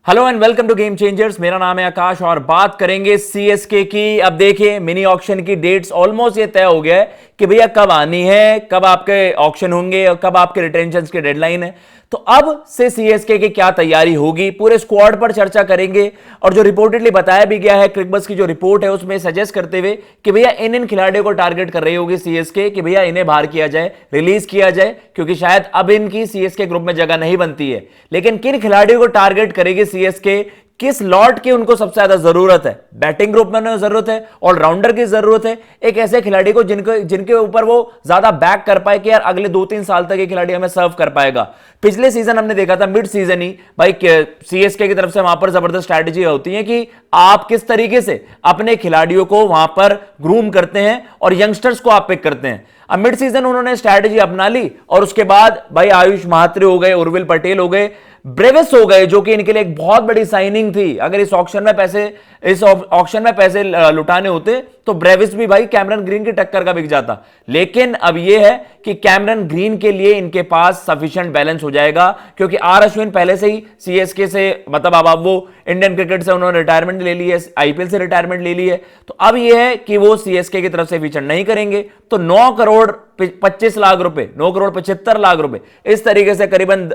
Hello and welcome to game changers. मेरा नाम है आकाश और बात करेंगे सीएसके की। अब देखिए मिनी ऑक्शन की डेट्स ऑलमोस्ट ये तय हो गया है कि भैया कब आनी है, कब आपके ऑक्शन होंगे और कब आपके रिटेंशंस की डेडलाइन है। तो अब से सीएसके की क्या तैयारी होगी, पूरे स्क्वाड पर चर्चा करेंगे। और जो रिपोर्टेडली बताया भी गया है, क्रिकबस की जो रिपोर्ट है उसमें सजेस्ट करते हुए कि भैया इन खिलाड़ियों को टारगेट कर रही होगी सीएसके कि भैया इन्हें बाहर किया जाए, रिलीज किया जाए, क्योंकि शायद अब इनकी सीएसके ग्रुप में जगह नहीं बनती है। लेकिन किन खिलाड़ियों को टारगेट करेगी सीएसके, किस लॉट की उनको सबसे ज्यादा जरूरत है? बैटिंग ग्रुप में उन्हें जरूरत है, ऑलराउंडर की जरूरत है, एक ऐसे खिलाड़ी को जिनके ऊपर वो ज्यादा बैक कर पाए कि यार अगले 2-3 साल तक ये खिलाड़ी हमें सर्व कर पाएगा। पिछले सीजन हमने देखा था, मिड सीजन ही भाई सीएसके की तरफ से वहां पर जबरदस्त स्ट्रैटेजी होती है कि आप किस तरीके से अपने खिलाड़ियों को वहां पर ग्रूम करते हैं और यंगस्टर्स को आप पिक करते हैं। अब मिड सीजन उन्होंने स्ट्रैटेजी अपना ली और उसके बाद भाई आयुष महात्रे हो गए, उर्विल पटेल हो गए, ब्रेविस हो गए, जो कि इनके लिए एक बहुत बड़ी साइनिंग थी। अगर इस ऑक्शन में पैसे लुटाने होते तो ब्रेविस भी भाई कैमरन ग्रीन की टक्कर का बिक जाता। लेकिन अब यह है कि कैमरन ग्रीन के लिए इनके पास सफिशिएंट बैलेंस हो जाएगा, क्योंकि आर अश्विन पहले से ही सीएसके से मतलब अब वो इंडियन क्रिकेट से उन्होंने रिटायरमेंट ले ली है, आईपीएल से रिटायरमेंट ले ली है। तो अब यह है कि वो सीएसके की तरफ से फीचर नहीं करेंगे। तो 9 करोड़ 25 लाख रुपए, 9 करोड़ 75 लाख रुपए, इस तरीके से करीबन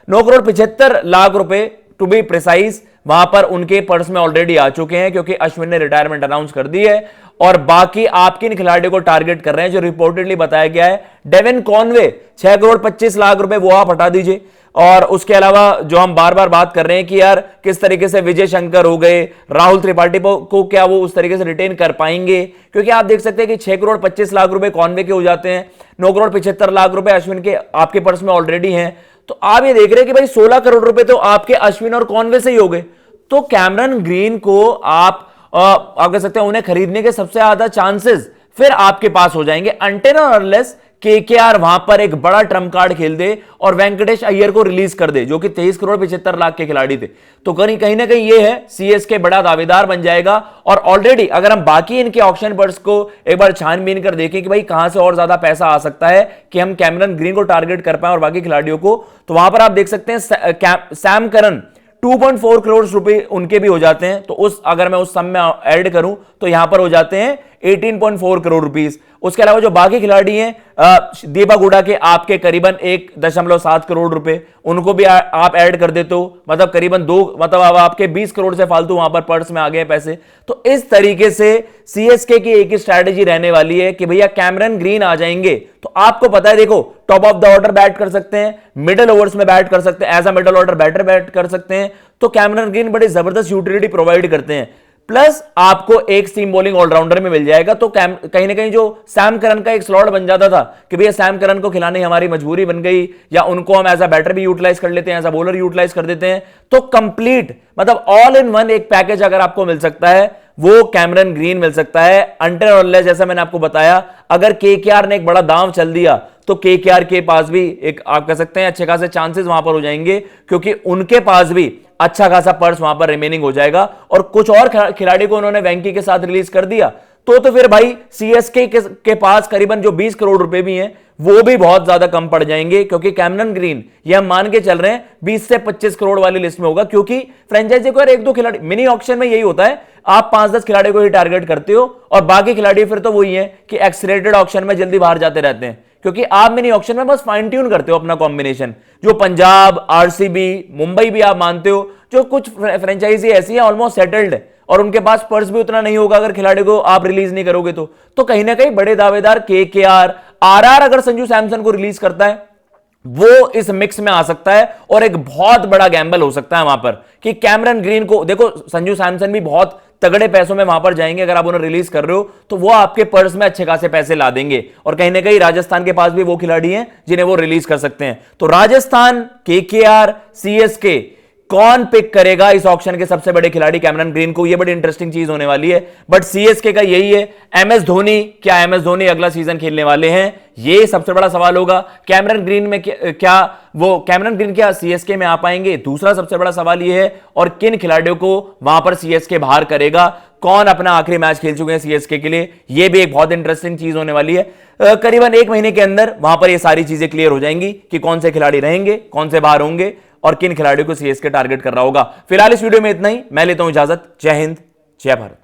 9 करोड़ 75 लाख रुपए टू बी प्रिसाइज वहां पर उनके पर्स में ऑलरेडी आ चुके हैं, क्योंकि अश्विन ने रिटायरमेंट अनाउंस कर दी है। और बाकी आप किन खिलाड़ियों को टारगेट कर रहे हैं जो रिपोर्टेडली बताया गया है? डेविन कॉनवे 6 करोड़ 25 लाख रुपए, वो आप हटा दीजिए। और उसके अलावा जो हम बार बार बात कर रहे हैं कि यार किस तरीके से विजय शंकर हो गए, राहुल त्रिपाठी को क्या वो उस तरीके से रिटेन कर पाएंगे? क्योंकि आप देख सकते हैं कि 6 करोड़ 25 लाख रुपए कॉनवे के हो जाते हैं, 9 करोड़ 75 लाख रुपए अश्विन के आपके पर्स में ऑलरेडी हैं। तो आप ये देख रहे हैं कि भाई 16 करोड़ रुपए तो आपके अश्विन और कॉनवे से ही हो गए। तो कैमरन ग्रीन को आप कह सकते हैं उन्हें खरीदने के सबसे ज्यादा चांसेस फिर आपके पास हो जाएंगे, अनटिल और अनलेस केकेआर वहां पर एक बड़ा ट्रम्प कार्ड खेल दे और वेंकटेश अय्यर को रिलीज कर दे, जो कि 23 करोड़ 75 लाख के खिलाड़ी थे। तो कहीं ना कहीं ये है सीएसके बड़ा दावेदार बन जाएगा। और ऑलरेडी अगर हम बाकी इनके ऑक्शन पर्स को एक बार छानबीन कर देखें कि भाई कहां से और ज्यादा पैसा आ सकता है कि हम कैमरन ग्रीन को टारगेट कर पाए और बाकी खिलाड़ियों को, तो वहां पर आप देख सकते हैं सैम करन 2.4 करोड़ रुपए उनके भी हो जाते हैं। तो अगर मैं उस सम में ऐड करूं तो यहां पर हो जाते हैं 18.4 करोड़ रुपीस। उसके अलावा जो बाकी खिलाड़ी हैं देबागुड़ा के आपके करीबन 1.7 करोड़ रुपए, उनको भी आप ऐड कर देते हो, मतलब करीबन 2, मतलब अब आपके 20 करोड़ से फालतू वहां पर पर्स में आ गए पैसे। तो इस तरीके से सीएसके की एक ही स्ट्रैटेजी रहने वाली है कि भैया कैमरन ग्रीन आ जाएंगे तो आपको पता है, देखो top of the order bat कर सकते हैं, मिडिल ओवर्स में बैट कर सकते हैं, as a middle order batter bat कर सकते हैं। तो कैमरन ग्रीन बड़ी जबरदस्त यूटिलिटी प्रोवाइड करते हैं। प्लस आपको एक सीम बॉलिंग ऑलराउंडर में मिल जाएगा। तो कहीं ना कहीं जो सैम करन का एक स्लॉट बन जाता था कि भैया सैम करन को खिलाने हमारी मजबूरी बन गई, या उनको हम एज अ बैटर भी यूटिलाइज कर लेते हैं, एज अ बॉलर यूटिलाइज कर देते हैं। तो कंप्लीट मतलब ऑल इन वन एक पैकेज अगर आपको मिल सकता है वो कैमरन ग्रीन मिल सकता है। अनटिल और अनलेस, जैसा मैंने आपको बताया, अगर केकेआर ने एक बड़ा दांव चल दिया तो केकेआर के पास भी एक आप कह सकते हैं अच्छे खासे चांसेस वहां पर हो जाएंगे, क्योंकि उनके पास भी अच्छा खासा पर्स वहां पर रिमेनिंग हो जाएगा। और कुछ और खिलाड़ी को उन्होंने वेंकी के साथ रिलीज कर दिया तो फिर भाई सीएसके के पास करीबन जो 20 करोड़ रुपए भी हैं वो भी बहुत ज्यादा कम पड़ जाएंगे, क्योंकि कैमरन ग्रीन ये हम मान के चल रहे हैं 20 से 25 करोड़ वाली लिस्ट में होगा। क्योंकि फ्रेंचाइजी को एक दो खिलाड़ी, मिनी ऑक्शन में यही होता है, आप 5-10 खिलाड़ी को ही टारगेट करते हो और बाकी खिलाड़ी फिर तो वही है कि एक्सलेटेड ऑक्शन में जल्दी बाहर जाते रहते हैं, क्योंकि आप मिनी ऑक्शन में बस फाइन ट्यून करते हो अपना कॉम्बिनेशन। जो पंजाब, आरसीबी, मुंबई भी आप मानते हो, जो कुछ फ्रेंचाइजी ऐसी है ऑलमोस्ट सेटल्ड है और उनके पास पर्स भी उतना नहीं होगा अगर खिलाड़ी को आप रिलीज नहीं करोगे तो कहीं ना कहीं बड़े दावेदार केकेआर, आरआर अगर संजू सैमसन को रिलीज करता है वो इस मिक्स में आ सकता है और एक बहुत बड़ा गैम्बल हो सकता है वहां पर कि कैमरन ग्रीन को, देखो संजू सैमसन भी बहुत तगड़े पैसों में वहां पर जाएंगे। अगर आप उन्हें रिलीज कर रहे हो तो वो आपके पर्स में अच्छे खासे पैसे ला देंगे। और कहीं ना कहीं राजस्थान के पास भी वो खिलाड़ी हैं जिन्हें वो रिलीज कर सकते हैं। तो राजस्थान, केकेआर, सीएसके, कौन पिक करेगा इस ऑक्शन के सबसे बड़े खिलाड़ी कैमरन ग्रीन को? ये बड़ी इंटरेस्टिंग चीज होने वाली है। बट सीएसके का यही है, एमएस धोनी, क्या एमएस धोनी अगला सीजन खेलने वाले हैं? ये सबसे बड़ा सवाल होगा। कैमरन ग्रीन में कैमरन ग्रीन क्या सीएसके में आ पाएंगे? दूसरा सबसे बड़ा सवाल ये है। और किन खिलाड़ियों को वहां पर सीएसके बाहर करेगा? कौन अपना आखिरी मैच खेल चुके हैं सीएसके के लिए? ये भी एक बहुत इंटरेस्टिंग चीज होने वाली है। करीबन 1 महीने के अंदर वहां पर ये सारी चीजें क्लियर हो जाएंगी कि कौन से खिलाड़ी रहेंगे, कौन से बाहर होंगे। और किन खिलाड़ियों को सीएसके टारगेट कर रहा होगा। फिलहाल इस वीडियो में इतना ही, मैं लेता हूं इजाजत। जय हिंद, जय भारत।